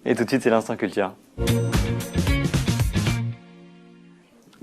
Et tout de suite, c'est l'instant culture.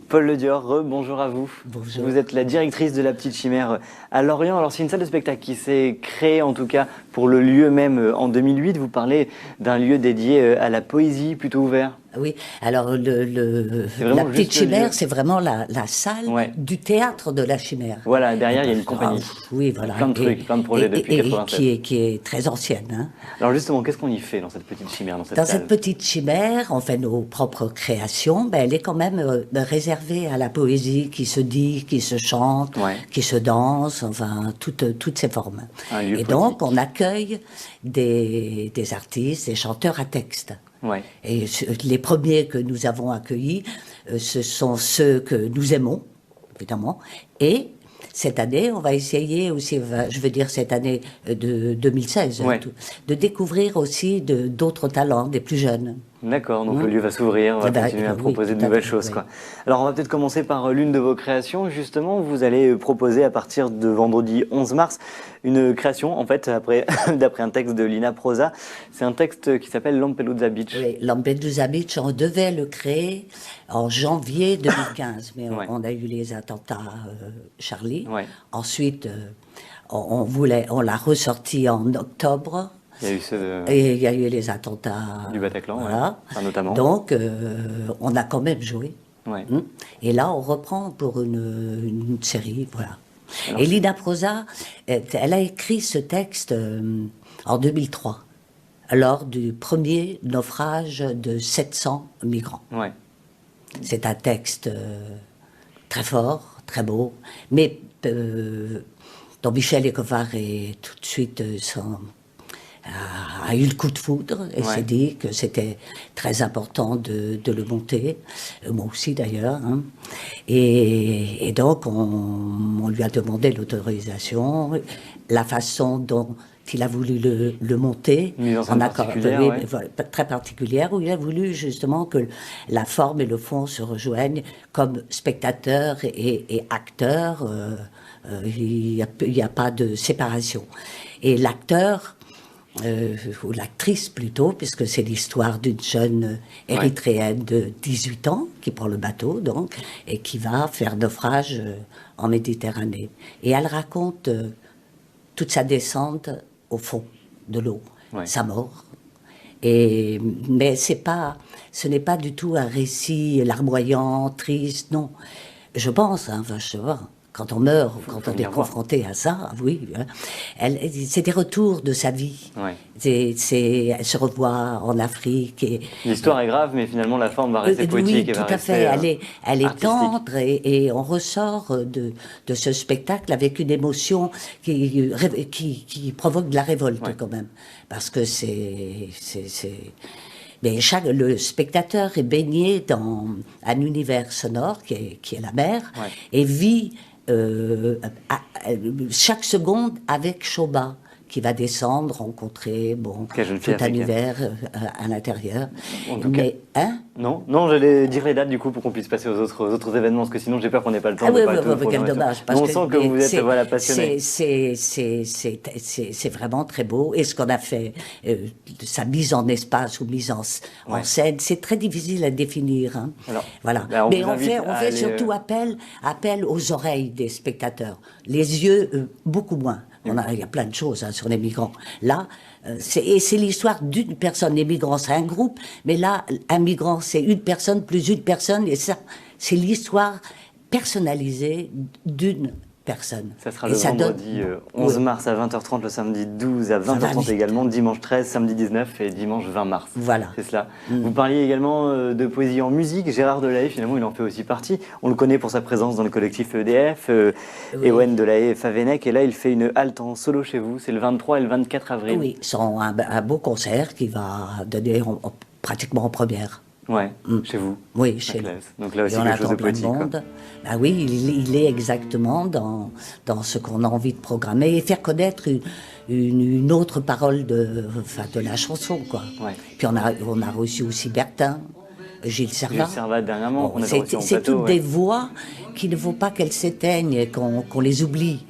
Paul Le Dior, bonjour à vous. Bonjour. Vous êtes la directrice de la Petite Chimère à Lorient. Alors c'est une salle de spectacle qui s'est créée en tout cas pour le lieu même en 2008. Vous parlez d'un lieu dédié à la poésie plutôt ouvert. Oui, alors la Petite Chimère, c'est vraiment la salle du théâtre de la Chimère. Voilà, derrière il y a une compagnie. Oui, voilà. Plein de trucs, plein de projets depuis 1996. Qui est très ancienne. Hein. Alors justement, qu'est-ce qu'on y fait dans cette Petite Chimère, dans cette Petite Chimère, on fait nos propres créations. Ben, elle est quand même réservée à la poésie qui se dit, qui se chante, qui se danse, enfin toutes ces formes. Et donc on accueille des artistes, des chanteurs à texte. Ouais. Et les premiers que nous avons accueillis, ce sont ceux que nous aimons, évidemment. Et cette année, on va essayer aussi, je veux dire cette année de 2016, de découvrir aussi d'autres talents, des plus jeunes. D'accord, donc le lieu va s'ouvrir, on va continuer à proposer de nouvelles choses. Quoi. Alors on va peut-être commencer par l'une de vos créations. Justement, vous allez proposer à partir de vendredi 11 mars une création, en fait, d'après un texte de Lina Prosa. C'est un texte qui s'appelle Lampedusa Beach. Oui, Lampedusa Beach, on devait le créer en janvier 2015, mais on a eu les attentats Charlie. Ensuite, on l'a ressorti en octobre. Il y a eu Et il y a eu les attentats du Bataclan, voilà. Notamment. Donc, on a quand même joué. Et là, on reprend pour une série, voilà. Alors, et Lina Prosa, elle a écrit ce texte en 2003, lors du premier naufrage de 700 migrants. C'est un texte très fort, très beau, mais dont Michel Écovard est tout de suite a eu le coup de foudre et s'est dit que c'était très important de le monter, moi aussi d'ailleurs. Hein. Et donc on lui a demandé l'autorisation, la façon dont il a voulu le monter, très particulière, où il a voulu justement que la forme et le fond se rejoignent comme spectateur et acteur. Il n'y a pas de séparation. Et l'acteur, ou l'actrice plutôt, puisque c'est l'histoire d'une jeune érythréenne de 18 ans qui prend le bateau donc et qui va faire naufrage en Méditerranée. Et elle raconte toute sa descente au fond de l'eau, sa mort. Mais ce n'est pas du tout un récit larmoyant, triste, non. Je pense, quand on meurt, quand on est confronté à ça, oui, c'est des retours de sa vie. Elle se revoit en Afrique. L'histoire est grave, mais finalement la forme va rester poétique. Oui, tout à fait. Elle est tendre et on ressort de ce spectacle avec une émotion qui provoque de la révolte quand même. Parce que mais le spectateur est baigné dans un univers sonore qui est la mer et vit chaque seconde avec Shoba qui va descendre, rencontrer tout un univers à l'intérieur. Mais non, j'allais dire les dates du coup pour qu'on puisse passer aux autres événements, parce que sinon j'ai peur qu'on n'ait pas le temps de quel dommage. On sent que vous êtes passionné. C'est vraiment très beau. Et ce qu'on a fait, sa mise en espace ou mise en scène, c'est très difficile à définir. Hein. Alors, mais on fait surtout appel aux oreilles des spectateurs. Les yeux, beaucoup moins. Il y a plein de choses sur les migrants. Là, c'est l'histoire d'une personne. Les migrants, c'est un groupe, mais là, un migrant, c'est une personne plus une personne, et ça, c'est l'histoire personnalisée d'une personne. Ça sera le vendredi 11 mars à 20h30, le samedi 12 à 20h30 également, dimanche 13, samedi 19 et dimanche 20 mars. Voilà. C'est cela. Vous parliez également de poésie en musique. Gérard Delahaye, finalement, il en fait aussi partie. On le connaît pour sa présence dans le collectif EDF, Ewen Delahaye Favenec, et là, il fait une halte en solo chez vous. C'est le 23 et le 24 avril. Oui, c'est un beau concert qui va donner pratiquement en première. Chez vous. Oui, chez nous. Donc là aussi, quelque chose de poétique. Ah oui, il est exactement dans ce qu'on a envie de programmer et faire connaître une autre parole de la chanson, quoi. Puis on a reçu aussi Bertin, Gilles Servat. Gilles Servat, dernièrement, c'est toutes des voix qui ne faut pas qu'elles s'éteignent, qu'on les oublie.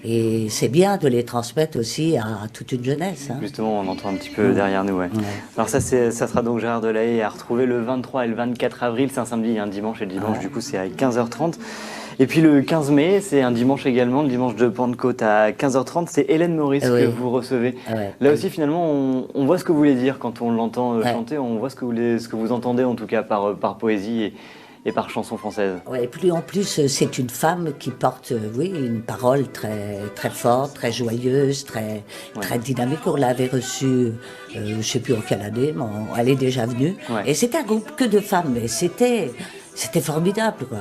Et c'est bien de les transmettre aussi à toute une jeunesse. Hein. Justement, on entend un petit peu derrière nous. Ouais. Alors ça sera donc Gérard Delahaye à retrouver le 23 et le 24 avril. C'est un samedi et un dimanche. Et le dimanche, du coup, c'est à 15h30. Et puis le 15 mai, c'est un dimanche également, le dimanche de Pentecôte à 15h30. C'est Hélène Maurice que vous recevez. Là aussi, finalement, on voit ce que vous voulez dire quand on l'entend chanter. On voit ce que vous entendez, en tout cas, par poésie et par chanson française. Ouais, et puis en plus, c'est une femme qui porte, une parole très, très forte, très joyeuse, très, très dynamique. On l'avait reçue, je ne sais plus en quelle année, mais elle est déjà venue. Et c'était un groupe que de femmes, mais c'était formidable, quoi.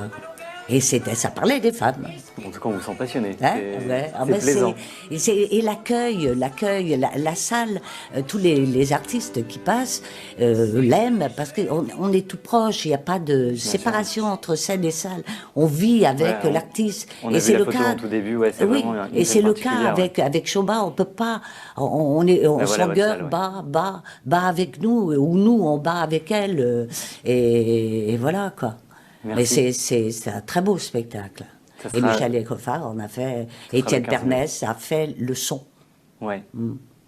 Et ça parlait des femmes. En tout cas, on vous sent passionné. C'est plaisant. Et l'accueil, la salle, tous les artistes qui passent l'aiment parce qu'on est tout proche. Il n'y a pas de séparation entre scène et salle. On vit avec l'artiste. On a vu la photo en tout début. C'est vraiment une et c'est le cas avec Choba. On peut pas. On s'engueule, bat avec nous, ou nous on bat avec elle. Et voilà quoi. Merci. Et c'est un très beau spectacle. Et Michel Ecoffard, on a fait, Étienne Pernès a fait le son. Ouais.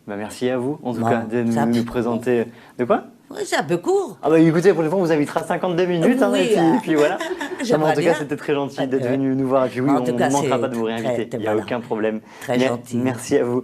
Merci à vous, en tout cas, de nous présenter. De quoi? Oui, c'est un peu court. Ah bah écoutez, pour le moment, on vous invitera 52 minutes. Et puis voilà. En tout cas, c'était très gentil d'être venu nous voir. Et puis oui, on ne manquera pas de vous réinviter. Il n'y a aucun problème. Très gentil. Merci à vous.